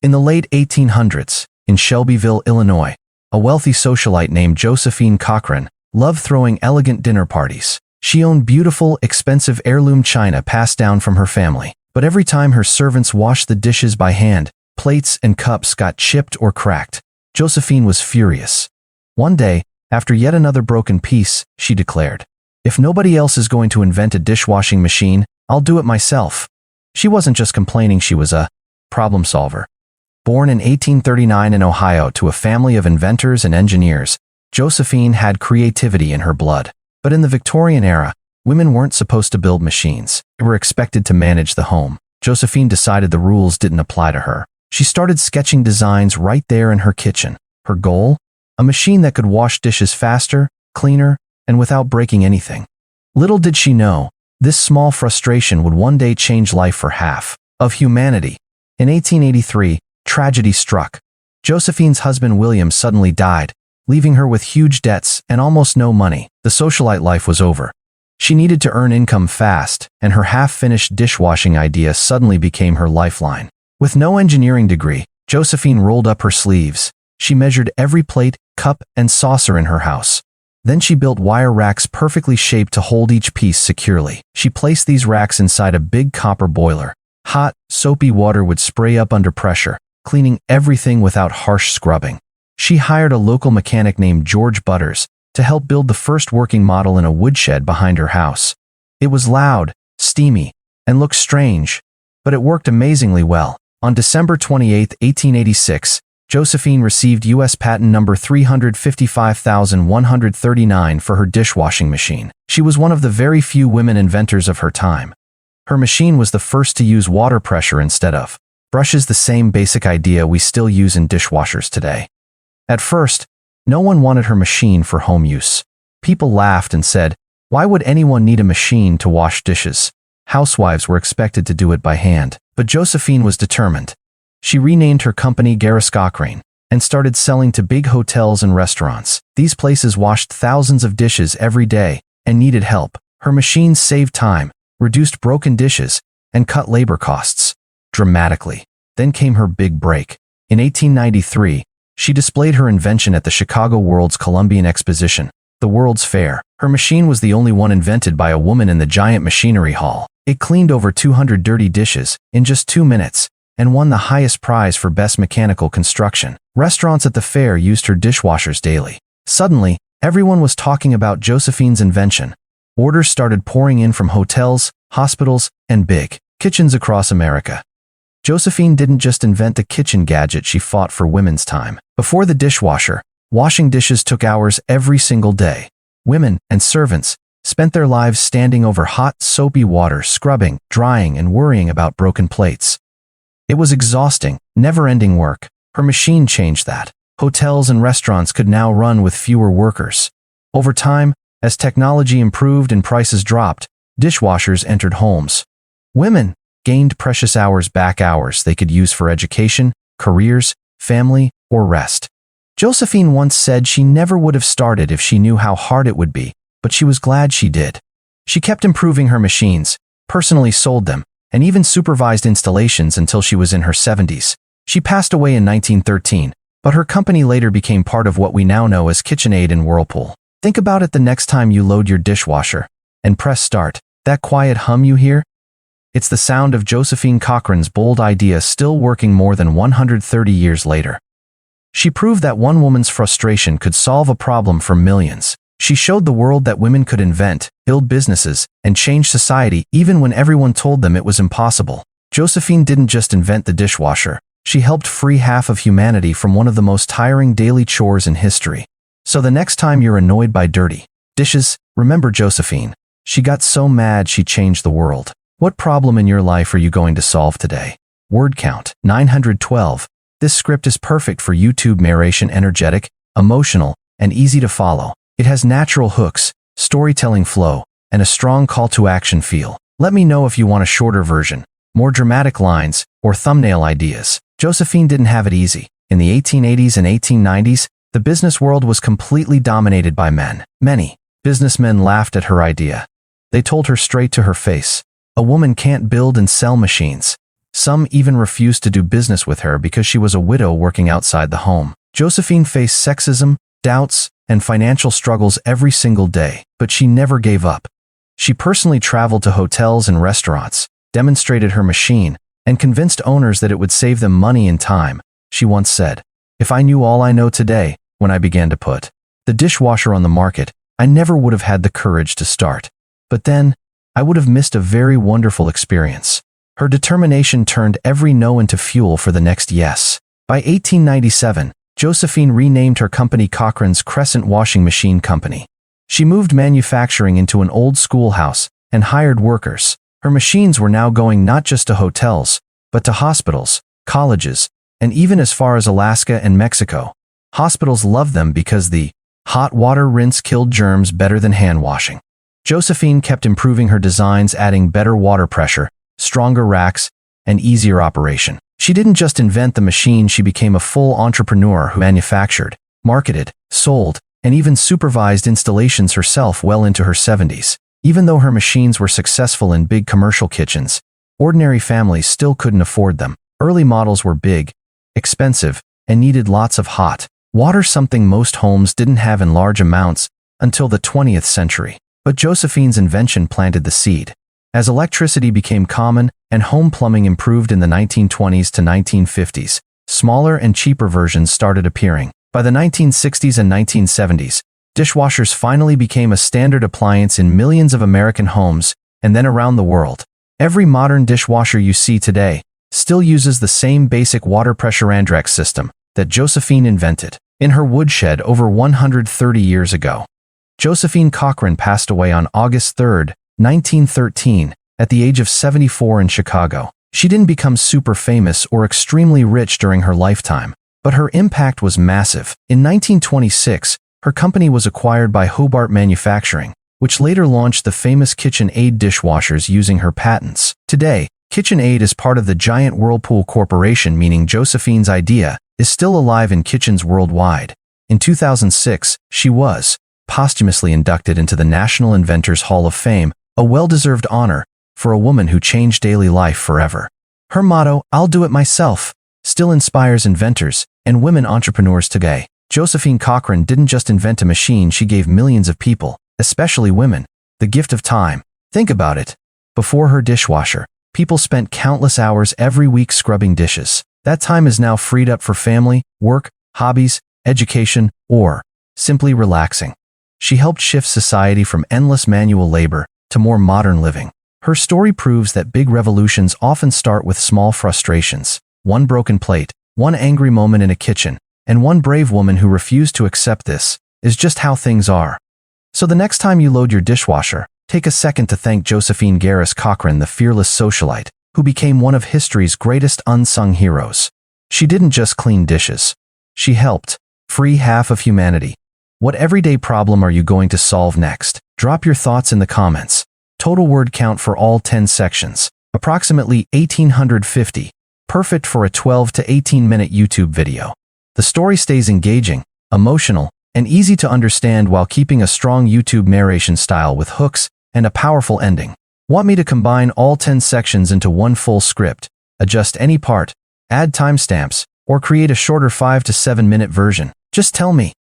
In the late 1800s, in Shelbyville, Illinois, a wealthy socialite named Josephine Cochrane loved throwing elegant dinner parties. She owned beautiful, expensive heirloom china passed down from her family. But every time her servants washed the dishes by hand, plates and cups got chipped or cracked. Josephine was furious. One day, after yet another broken piece, she declared, "If nobody else is going to invent a dishwashing machine, I'll do it myself." She wasn't just complaining, she was a problem solver. Born in 1839 in Ohio to a family of inventors and engineers, Josephine had creativity in her blood. But in the Victorian era, women weren't supposed to build machines. They were expected to manage the home. Josephine decided the rules didn't apply to her. She started sketching designs right there in her kitchen. Her goal? A machine that could wash dishes faster, cleaner, and without breaking anything. Little did she know, this small frustration would one day change life for half of humanity. In 1883, tragedy struck. Josephine's husband William suddenly died, leaving her with huge debts and almost no money. The socialite life was over. She needed to earn income fast, and her half-finished dishwashing idea suddenly became her lifeline. With no engineering degree, Josephine rolled up her sleeves. She measured every plate, cup, and saucer in her house. Then she built wire racks perfectly shaped to hold each piece securely. She placed these racks inside a big copper boiler. Hot, soapy water would spray up under pressure, cleaning everything without harsh scrubbing. She hired a local mechanic named George Butters to help build the first working model in a woodshed behind her house. It was loud, steamy, and looked strange, but it worked amazingly well. On December 28, 1886, Josephine received U.S. patent number 355,139 for her dishwashing machine. She was one of the very few women inventors of her time. Her machine was the first to use water pressure instead of brushes, the same basic idea we still use in dishwashers today. At first, no one wanted her machine for home use. People laughed and said, "Why would anyone need a machine to wash dishes?" Housewives were expected to do it by hand. But Josephine was determined. She renamed her company Cochrane and started selling to big hotels and restaurants. These places washed thousands of dishes every day and needed help. Her machines saved time, reduced broken dishes, and cut labor costs dramatically. Then came her big break. In 1893, she displayed her invention at the Chicago World's Columbian Exposition, the World's Fair. Her machine was the only one invented by a woman in the giant machinery hall. It cleaned over 200 dirty dishes in just 2 minutes and won the highest prize for best mechanical construction. Restaurants at the fair used her dishwashers daily. Suddenly, everyone was talking about Josephine's invention. Orders started pouring in from hotels, hospitals, and big kitchens across America. Josephine didn't just invent a kitchen gadget, she fought for women's time. Before the dishwasher, washing dishes took hours every single day. Women and servants spent their lives standing over hot, soapy water, scrubbing, drying, and worrying about broken plates. It was exhausting, never-ending work. Her machine changed that. Hotels and restaurants could now run with fewer workers. Over time, as technology improved and prices dropped, dishwashers entered homes. Women gained precious hours back, hours they could use for education, careers, family, or rest. Josephine once said she never would have started if she knew how hard it would be, but she was glad she did. She kept improving her machines, personally sold them, and even supervised installations until she was in her 70s. She passed away in 1913, but her company later became part of what we now know as KitchenAid and Whirlpool. Think about it the next time you load your dishwasher and press start. That quiet hum you hear? It's the sound of Josephine Cochrane's bold idea still working more than 130 years later. She proved that one woman's frustration could solve a problem for millions. She showed the world that women could invent, build businesses, and change society even when everyone told them it was impossible. Josephine didn't just invent the dishwasher. She helped free half of humanity from one of the most tiring daily chores in history. So the next time you're annoyed by dirty dishes, remember Josephine. She got so mad she changed the world. What problem in your life are you going to solve today? Word count 912. This script is perfect for YouTube narration, energetic, emotional, and easy to follow. It has natural hooks, storytelling flow, and a strong call to action feel. Let me know if you want a shorter version, more dramatic lines, or thumbnail ideas. Josephine didn't have it easy. In the 1880s and 1890s, the business world was completely dominated by men. Many businessmen laughed at her idea. They told her straight to her face, "A woman can't build and sell machines." Some even refused to do business with her because she was a widow working outside the home. Josephine faced sexism, doubts, and financial struggles every single day, but she never gave up. She personally traveled to hotels and restaurants, demonstrated her machine, and convinced owners that it would save them money and time. She once said, "If I knew all I know today, when I began to put the dishwasher on the market, I never would have had the courage to start. But then, I would have missed a very wonderful experience." Her determination turned every no into fuel for the next yes. By 1897, Josephine renamed her company Cochrane's Crescent Washing Machine Company. She moved manufacturing into an old schoolhouse and hired workers. Her machines were now going not just to hotels, but to hospitals, colleges, and even as far as Alaska and Mexico. Hospitals loved them because the hot water rinse killed germs better than hand washing. Josephine kept improving her designs, adding better water pressure, stronger racks, and easier operation. She didn't just invent the machine, she became a full entrepreneur who manufactured, marketed, sold, and even supervised installations herself well into her 70s. Even though her machines were successful in big commercial kitchens, ordinary families still couldn't afford them. Early models were big, expensive, and needed lots of hot water, something most homes didn't have in large amounts until the 20th century. But Josephine's invention planted the seed. As electricity became common and home plumbing improved in the 1920s to 1950s, smaller and cheaper versions started appearing. By the 1960s and 1970s, dishwashers finally became a standard appliance in millions of American homes and then around the world. Every modern dishwasher you see today still uses the same basic water pressure Andrax system that Josephine invented in her woodshed over 130 years ago. Josephine Cochrane passed away on August 3, 1913, at the age of 74 in Chicago. She didn't become super famous or extremely rich during her lifetime, but her impact was massive. In 1926, her company was acquired by Hobart Manufacturing, which later launched the famous KitchenAid dishwashers using her patents. Today, KitchenAid is part of the giant Whirlpool Corporation, meaning Josephine's idea is still alive in kitchens worldwide. In 2006, she was posthumously inducted into the National Inventors Hall of Fame, a well-deserved honor for a woman who changed daily life forever. Her motto, "I'll do it myself," still inspires inventors and women entrepreneurs today. Josephine Cochrane didn't just invent a machine, she gave millions of people, especially women, the gift of time. Think about it. Before her dishwasher, people spent countless hours every week scrubbing dishes. That time is now freed up for family, work, hobbies, education, or simply relaxing. She helped shift society from endless manual labor to more modern living. Her story proves that big revolutions often start with small frustrations. One broken plate, one angry moment in a kitchen, and one brave woman who refused to accept this is just how things are. So the next time you load your dishwasher, take a second to thank Josephine Cochrane, the fearless socialite, who became one of history's greatest unsung heroes. She didn't just clean dishes. She helped free half of humanity. What everyday problem are you going to solve next? Drop your thoughts in the comments. Total word count for all 10 sections, approximately 1,850. Perfect for a 12 to 18-minute YouTube video. The story stays engaging, emotional, and easy to understand while keeping a strong YouTube narration style with hooks and a powerful ending. Want me to combine all 10 sections into one full script, adjust any part, add timestamps, or create a shorter 5 to 7 minute version? Just tell me.